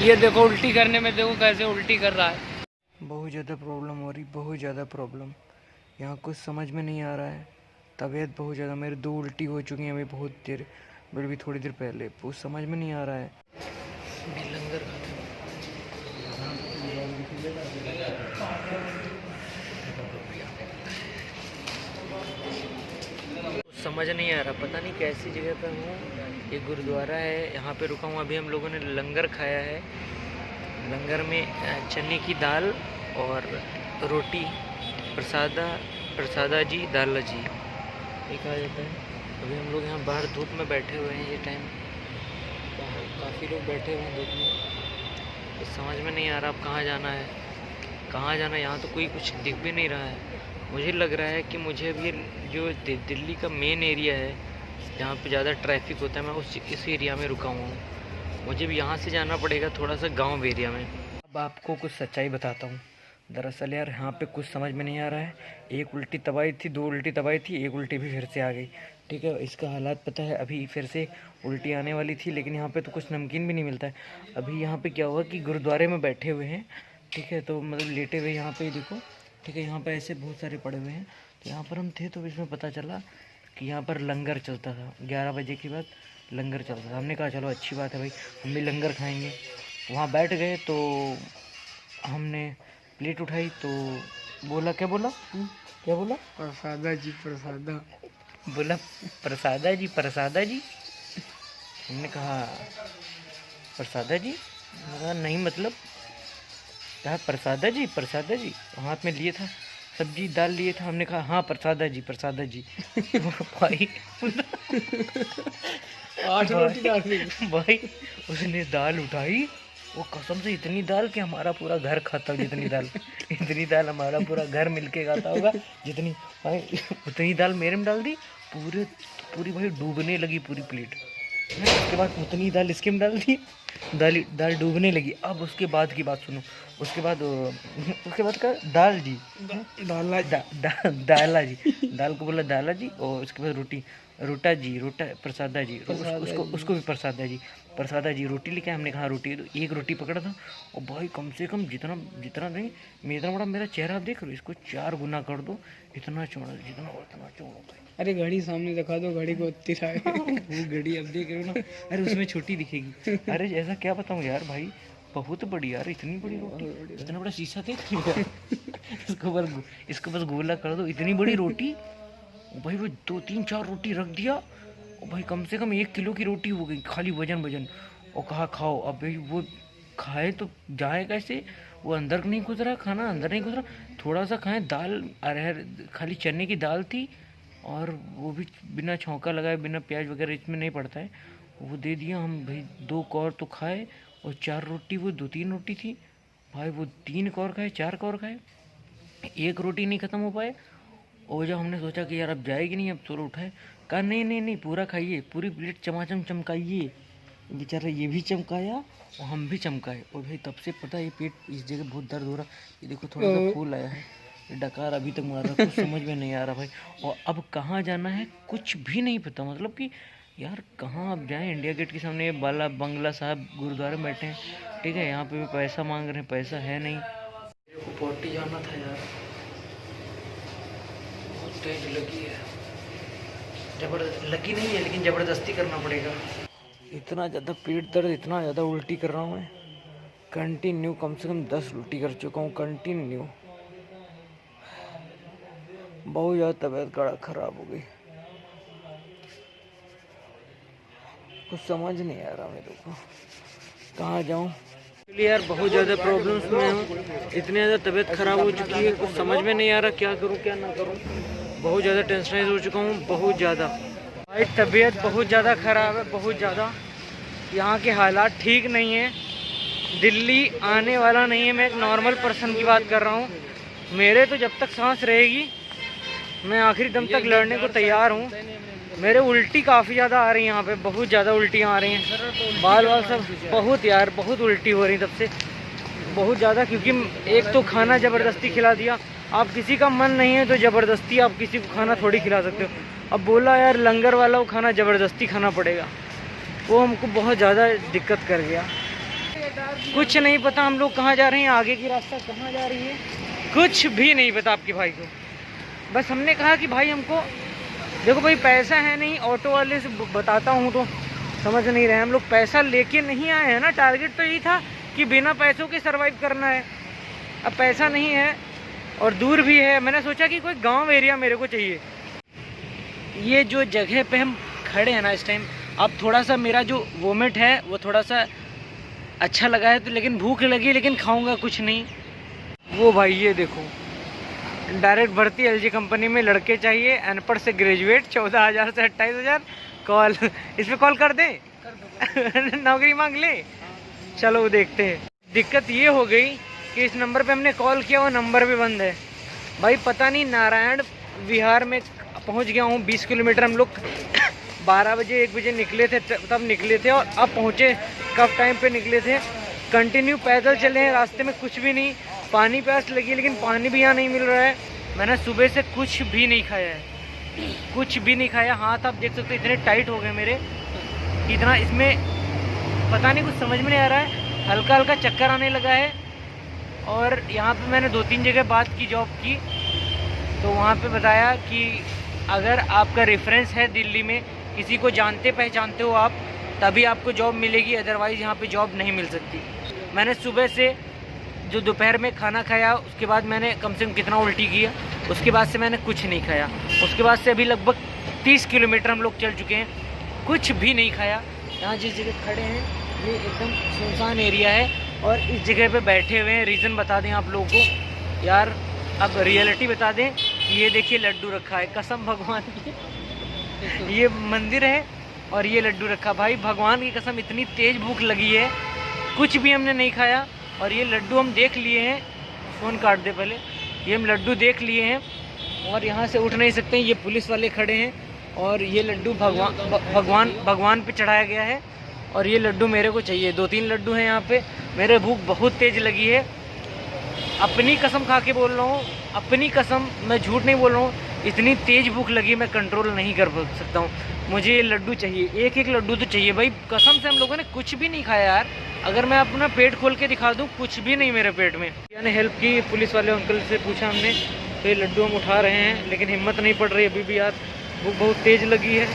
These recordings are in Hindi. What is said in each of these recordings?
ये देखो उल्टी करने में, देखो कैसे उल्टी कर रहा है। बहुत ज़्यादा प्रॉब्लम हो रही, बहुत ज़्यादा प्रॉब्लम। यहाँ कुछ समझ में नहीं आ रहा है। तबीयत बहुत ज़्यादा, मेरे 2 उल्टी हो चुकी हैं अभी बहुत देर, बट भी थोड़ी देर पहले। कुछ समझ में नहीं आ रहा है। लंगर समझ नहीं आ रहा, पता नहीं कैसी जगह पे हूँ। ये गुरुद्वारा है, यहाँ पे रुका हूँ। अभी हम लोगों ने लंगर खाया है। लंगर में चने की दाल और रोटी, प्रसादा जी, दाला जी ये कहा जाता है। अभी हम लोग यहाँ बाहर धूप में बैठे हुए हैं। ये टाइम काफ़ी लोग बैठे हुए हैं धूप में। तो समझ में नहीं आ रहा अब कहाँ जाना है, कहाँ जाना है। यहाँ तो कोई कुछ दिख भी नहीं रहा है। मुझे लग रहा है कि मुझे अभी जो दिल्ली का मेन एरिया है जहाँ पे ज़्यादा ट्रैफिक होता है, मैं इस एरिया में रुका हुआ हूँ। मुझे भी यहाँ से जाना पड़ेगा थोड़ा सा गांव एरिया में। अब आपको कुछ सच्चाई बताता हूँ। दरअसल यार यहाँ पे कुछ समझ में नहीं आ रहा है। एक उल्टी तबाही थी, 2 उल्टी तबाही थी, एक उल्टी भी फिर से आ गई। ठीक है, इसका हालात पता है। अभी फिर से उल्टी आने वाली थी, लेकिन यहाँ पे तो कुछ नमकीन भी नहीं मिलता है। अभी यहाँ पे क्या हुआ कि गुरुद्वारे में बैठे हुए हैं। ठीक है, तो मतलब लेटे हुए यहाँ पे देखो। ठीक है, यहाँ पे ऐसे बहुत सारे पड़े हुए हैं। तो यहाँ पर हम थे तो इसमें पता चला कि यहाँ पर लंगर चलता था। 11 बजे के बाद लंगर चलता था। हमने कहा चलो अच्छी बात है भाई, हम भी लंगर खाएंगे। वहाँ बैठ गए तो हमने प्लेट उठाई तो बोला, क्या बोला? क्या बोला? प्रसादा जी, प्रसादा। बोला प्रसादा जी, प्रसादा जी। हमने कहा प्रसादा जी? कहा नहीं, मतलब कहा प्रसादा जी, प्रसादा जी। हाथ में लिए था सब्जी दाल लिए था। हमने कहा हाँ प्रसादा जी, प्रसादा जी। भाई 8 रोटी डाल दी भाई उसने दाल उठाई, वो कसम से इतनी दाल कि हमारा पूरा घर खाता, जितनी दाल इतनी दाल हमारा पूरा घर मिलके खाता होगा जितनी। भाई उतनी दाल मेरे में डाल दी, पूरी भाई डूबने लगी पूरी प्लेट। उसके बाद उतनी दाल इसके में डाल दी, दाल डूबने लगी। अब उसके बाद की बात सुनो। उसके बाद का दाल जी, दाला जी, दाल को बोला दाला जी। और उसके बाद रोटी, रोटा प्रसादा जी, उसको भी प्रसादा जी रोटी लेके। हमने कहा रोटी, तो एक रोटी पकड़ा था। और भाई कम से कम जितना नहीं, इतना बड़ा मेरा चेहरा आप देख रहे हो, इसको 4 गुना कर दो, इतना चौड़ा, जितना उतना चौड़ा। अरे घड़ी सामने दिखा दो, घड़ी को उतनी वो घड़ी अब देख रहे हो ना, अरे उसमें छोटी दिखेगी। अरे ऐसा क्या बताऊँ यार भाई, बहुत बड़ी यार, इतनी बड़ी रोटी, इतना बड़ा शीशा थे। इसको बस गोला कर दो, इतनी बड़ी रोटी। भाई वो 2 3 4 रोटी रख दिया। और भाई कम से कम 1 किलो की रोटी हो गई, खाली वजन। और कहा खाओ। अब भाई वो खाए तो जाए कैसे, वो अंदर नहीं घुस रहा, खाना अंदर नहीं घुस रहा। थोड़ा सा खाएं, दाल अरहर खाली चने की दाल थी, और वो भी बिना छौंका लगाए, बिना प्याज वगैरह इसमें नहीं पड़ता है। वो दे दिया। हम भाई 2 कौर तो खाए, और 4 रोटी, वो 2 3 रोटी थी भाई, वो 3 कौर खाए, 4 कौर खाए, 1 रोटी नहीं ख़त्म हो पाए। और जब हमने सोचा कि यार अब जाएगी नहीं, अब चलो उठाए, कहा नहीं पूरा खाइए, पूरी प्लेट चमाचम चमकाइए। बेचारा ये भी चमकाया और हम भी चमकाए। और भाई तब से पता है ये पेट इस जगह बहुत दर्द हो रहा। ये देखो थोड़ा सा फूल आया है, डकार अभी तक मार रहा, कुछ समझ में नहीं आ रहा भाई। और अब कहाँ जाना है कुछ भी नहीं पता, मतलब कि यार कहाँ अब जाएं। इंडिया गेट के सामने बाला बंगला साहब गुरुद्वारे में बैठे हैं। ठीक है, यहाँ पे भी पैसा मांग रहे हैं, पैसा है नहीं। पोटी जाना था यार, बहुत तेज लगी है, जबरदस्त लगी नहीं है, लेकिन ज़बरदस्ती करना पड़ेगा। इतना ज़्यादा पेट दर्द, इतना ज़्यादा उल्टी कर रहा हूँ मैं कंटिन्यू। कम से कम 10 उल्टी कर चुका हूँ कंटिन्यू। बहुत ज़्यादा तबीयत खराब हो गई, कुछ समझ नहीं आ रहा मेरे को कहाँ जाऊँ। इसलिए यार बहुत ज़्यादा प्रॉब्लम्स में हूँ, इतनी ज़्यादा तबीयत ख़राब हो चुकी है, कुछ समझ में नहीं आ रहा क्या करूँ क्या ना करूँ। बहुत ज़्यादा टेंशनाइज हो चुका हूँ, बहुत ज़्यादा भाई। तबीयत बहुत ज़्यादा ख़राब है, बहुत ज़्यादा। यहाँ के हालात ठीक नहीं है। दिल्ली आने वाला नहीं है, मैं एक नॉर्मल पर्सन की बात कर रहा हूँ। मेरे तो जब तक सांस रहेगी मैं आखिरी दम तक लड़ने को तैयार हूँ। मेरे उल्टी काफ़ी ज़्यादा आ रही हैं, यहाँ पे बहुत ज़्यादा उल्टियाँ आ रही हैं, बाल सब बहुत यार, बहुत उल्टी हो रही तब से, बहुत ज़्यादा। क्योंकि एक तो खाना ज़बरदस्ती खिला दिया। आप किसी का मन नहीं है तो ज़बरदस्ती आप किसी को खाना थोड़ी खिला सकते हो। अब बोला यार लंगर वाला वो खाना ज़बरदस्ती खाना पड़ेगा, वो हमको बहुत ज़्यादा दिक्कत कर गया। कुछ नहीं पता हम लोग कहाँ जा रहे हैं, आगे की रास्ता कहाँ जा रही है कुछ भी नहीं पता आपके भाई को। बस हमने कहा कि भाई हमको देखो भाई पैसा है नहीं, ऑटो वाले से बताता हूँ तो समझ नहीं रहे। हम लोग पैसा लेके नहीं आए हैं ना, टारगेट तो यही था कि बिना पैसों के सरवाइव करना है। अब पैसा नहीं है और दूर भी है, मैंने सोचा कि कोई गांव एरिया मेरे को चाहिए। ये जो जगह पे हम खड़े हैं ना इस टाइम, अब थोड़ा सा मेरा जो वोमिट है वो थोड़ा सा अच्छा लगा है, तो लेकिन भूख लगी, लेकिन खाऊंगा कुछ नहीं। वो भाई ये देखो, डायरेक्ट भर्ती एलजी कंपनी में लड़के चाहिए, अनपढ़ से ग्रेजुएट, 14,000 से 28,000। कॉल इस पर कॉल कर दें नौकरी मांग ले। चलो देखते हैं। दिक्कत ये हो गई कि इस नंबर पे हमने कॉल किया, वो नंबर भी बंद है। भाई पता नहीं, नारायण विहार में पहुंच गया हूँ। 20 किलोमीटर हम लोग 12 बजे 1 बजे निकले थे, तब निकले थे, और अब पहुँचे कब टाइम पे निकले थे। कंटिन्यू पैदल चले हैं, रास्ते में कुछ भी नहीं। पानी प्यास लगी, लेकिन पानी भी यहाँ नहीं मिल रहा है। मैंने सुबह से कुछ भी नहीं खाया है, कुछ भी नहीं खाया। हाथ आप देख सकते हो इतने टाइट हो गए मेरे, इतना इसमें पता नहीं, कुछ समझ में नहीं आ रहा है। हल्का हल्का चक्कर आने लगा है। और यहाँ पे मैंने 2-3 जगह बात की जॉब की, तो वहाँ पे बताया कि अगर आपका रेफरेंस है दिल्ली में, किसी को जानते पहचानते हो आप, तभी आपको जॉब मिलेगी, अदरवाइज़ यहाँ पे जॉब नहीं मिल सकती। मैंने सुबह से जो दोपहर में खाना खाया, उसके बाद मैंने कम से कम कितना उल्टी किया, उसके बाद से मैंने कुछ नहीं खाया। उसके बाद से अभी लगभग 30 किलोमीटर हम लोग चल चुके हैं, कुछ भी नहीं खाया। यहाँ जिस जगह खड़े हैं ये एकदम सुनसान एरिया है, और इस जगह पे बैठे हुए हैं। रीज़न बता दें आप लोगों को यार, अब रियलिटी बता दें कि ये देखिए लड्डू रखा है, कसम भगवान की ये मंदिर है और ये लड्डू रखा। भाई भगवान की कसम इतनी तेज़ भूख लगी है, कुछ भी हमने नहीं खाया। और ये लड्डू हम देख लिए हैं, फ़ोन काट दे पहले, ये हम लड्डू देख लिए हैं और यहाँ से उठ नहीं सकते हैं। ये पुलिस वाले खड़े हैं और ये लड्डू भगवान पे चढ़ाया गया है, और ये लड्डू मेरे को चाहिए। 2-3 लड्डू हैं यहाँ पे। मेरे भूख बहुत तेज़ लगी है, अपनी कसम खा के बोल रहा हूँ, अपनी कसम, मैं झूठ नहीं बोल रहा हूँ। इतनी तेज़ भूख लगी, मैं कंट्रोल नहीं कर सकता हूँ। मुझे ये लड्डू चाहिए, एक लड्डू तो चाहिए भाई। कसम से हम लोगों ने कुछ भी नहीं खाया यार। अगर मैं अपना पेट खोल के दिखा दूँ, कुछ भी नहीं मेरे पेट में। यानी हेल्प की, पुलिस वाले अंकल से पूछा हमने, तो ये लड्डू हम उठा रहे हैं, लेकिन हिम्मत नहीं पड़ रही अभी भी यार। भूख बहुत तेज़ लगी है,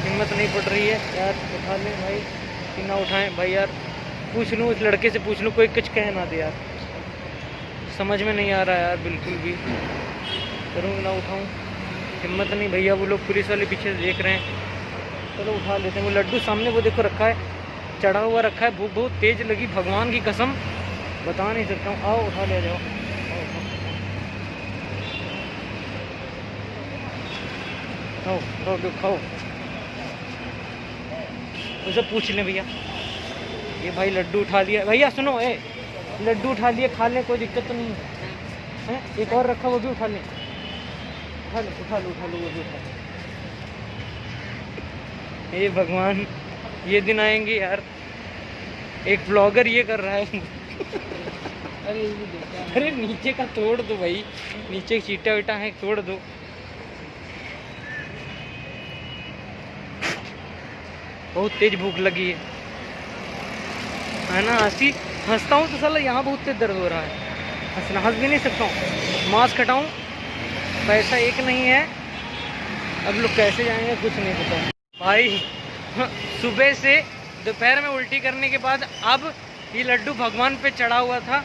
हिम्मत नहीं पड़ रही है यार। उठा लें भाई कि ना उठाएं भाई यार। पूछ लूँ इस लड़के से, पूछ लूँ, कोई कुछ कह ना दे यार। समझ में नहीं आ रहा यार बिल्कुल भी, करूँ ना उठाऊँ, हिम्मत नहीं। भैया वो लोग पुलिस वाले पीछे देख रहे हैं, चलो उठा लेते हैं। वो लड्डू सामने वो देखो रखा है, चढ़ा हुआ रखा है। भूख बहुत तेज़ लगी, भगवान की कसम बता नहीं सकता हूँ। आओ उठा ले जाओ, खाओ खाओ खाओ। उसे पूछ लें भैया। ये भाई लड्डू उठा लिया। भैया सुनो, लड्डू उठा लिए, खा लें, कोई दिक्कत तो नहीं है। एक और रखा, वो भी उठा लें। उठा लो वो भी उठा लो। ये भगवान, ये दिन आएंगे यार। एक ब्लॉगर ये कर रहा है अरे नीचे का तोड़ दो भाई, नीचे चीटा वीटा है, तोड़ दो। बहुत तेज भूख लगी है ना। हंसता हूँ तो साला यहाँ बहुत तेज दर्द हो रहा है। हंस भी नहीं सकता हूँ, मास्क हटाऊँ, पैसा एक नहीं है। अब लोग कैसे जाएंगे कुछ नहीं पता भाई। सुबह से दोपहर में उल्टी करने के बाद अब ये लड्डू भगवान पे चढ़ा हुआ था,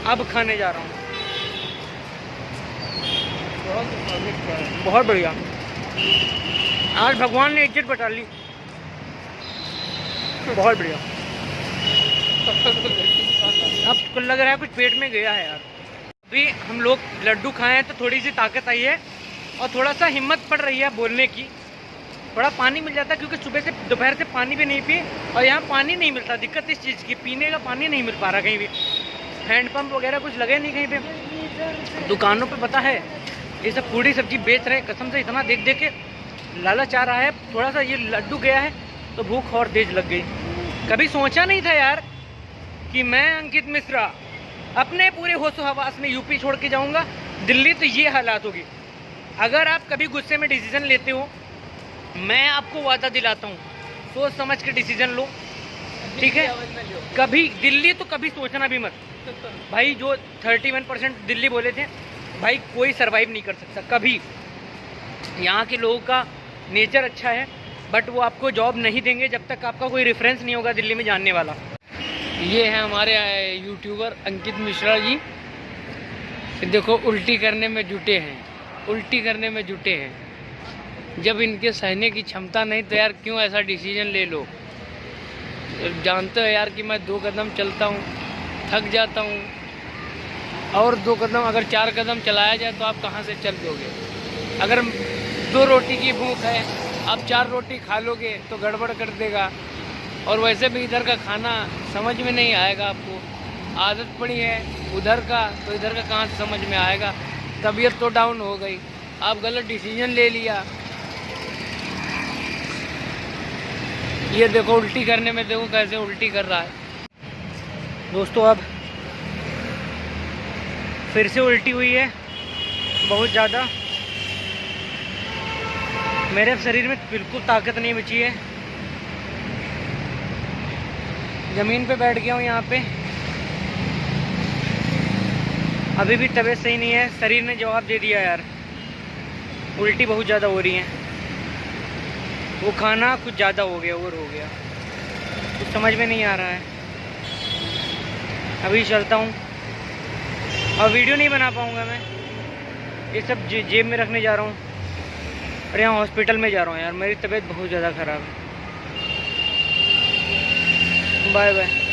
अब खाने जा रहा हूँ। बहुत बढ़िया, आज भगवान ने इज्जत बता ली, बहुत बढ़िया। अब लग रहा है कुछ पेट में गया है यार। अभी हम लोग लड्डू खाए हैं तो थोड़ी सी ताकत आई है और थोड़ा सा हिम्मत पड़ रही है बोलने की। थोड़ा पानी मिल जाता है, क्योंकि सुबह से दोपहर से पानी भी नहीं पिए, और यहाँ पानी नहीं मिलता। दिक्कत इस चीज़ की, पीने का पानी नहीं मिल पा रहा कहीं भी। हैंडपम्प वगैरह कुछ लगे नहीं कहीं पे। दुकानों पे पता है ये सब पूरी सब्जी बेच रहे हैं। कसम से इतना देख देख के लालच आ रहा है। थोड़ा सा ये लड्डू गया है तो भूख और तेज लग गई। कभी सोचा नहीं था यार कि मैं अंकित मिश्रा अपने पूरे होशो हवास में यूपी छोड़ के जाऊंगा। दिल्ली तो ये हालात होगी। अगर आप कभी गुस्से में डिसीजन लेते हो, मैं आपको वादा दिलाता हूँ, सोच समझ के डिसीजन लो। ठीक है। कभी दिल्ली तो कभी सोचना भी मत भाई। जो 31% दिल्ली बोले थे भाई, कोई सरवाइव नहीं कर सकता कभी। यहाँ के लोगों का नेचर अच्छा है, बट वो आपको जॉब नहीं देंगे जब तक आपका कोई रेफरेंस नहीं होगा दिल्ली में जानने वाला। ये है हमारे यूट्यूबर अंकित मिश्रा जी। देखो उल्टी करने में जुटे हैं, उल्टी करने में जुटे हैं। जब इनके सहने की क्षमता नहीं तो यार क्यों ऐसा डिसीजन ले लो। जानते हो यार कि मैं 2 कदम चलता हूँ, थक जाता हूँ, और 2 कदम अगर 4 कदम चलाया जाए तो आप कहाँ से चल दोगे। अगर 2 रोटी की भूख है, आप 4 रोटी खा लोगे तो गड़बड़ कर देगा। और वैसे भी इधर का खाना समझ में नहीं आएगा आपको। आदत पड़ी है उधर का, तो इधर का कहाँ से समझ में आएगा। तबीयत तो डाउन हो गई, आप गलत डिसीजन ले लिया। ये देखो उल्टी करने में, देखो कैसे उल्टी कर रहा है। दोस्तों अब फिर से उल्टी हुई है बहुत ज़्यादा। मेरे शरीर में बिल्कुल ताकत नहीं बची है। ज़मीन पे बैठ गया हूँ यहाँ पे। अभी भी तबीयत सही नहीं है, शरीर ने जवाब दे दिया यार। उल्टी बहुत ज़्यादा हो रही है। वो खाना कुछ ज़्यादा हो गया, ओवर हो गया, कुछ समझ में नहीं आ रहा है। अभी चलता हूँ और वीडियो नहीं बना पाऊँगा मैं। ये सब जेब में रखने जा रहा हूँ और यहाँ हॉस्पिटल में जा रहा हूँ यार। मेरी तबीयत बहुत ज़्यादा ख़राब है। Bye bye.